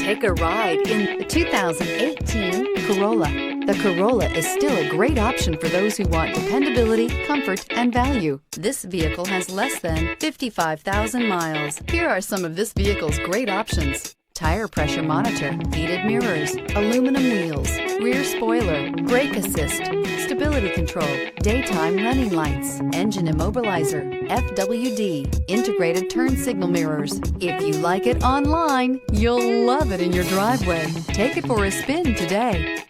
Take a ride in the 2018 Corolla. The Corolla is still a great option for those who want dependability, comfort, and value. This vehicle has less than 55,000 miles. Here are some of this vehicle's great options: tire pressure monitor, heated mirrors, aluminum wheels, rear spoiler, brake assist, stability control, daytime running lights, engine immobilizer, FWD, integrated turn signal mirrors. If you like it online, you'll love it in your driveway. Take it for a spin today.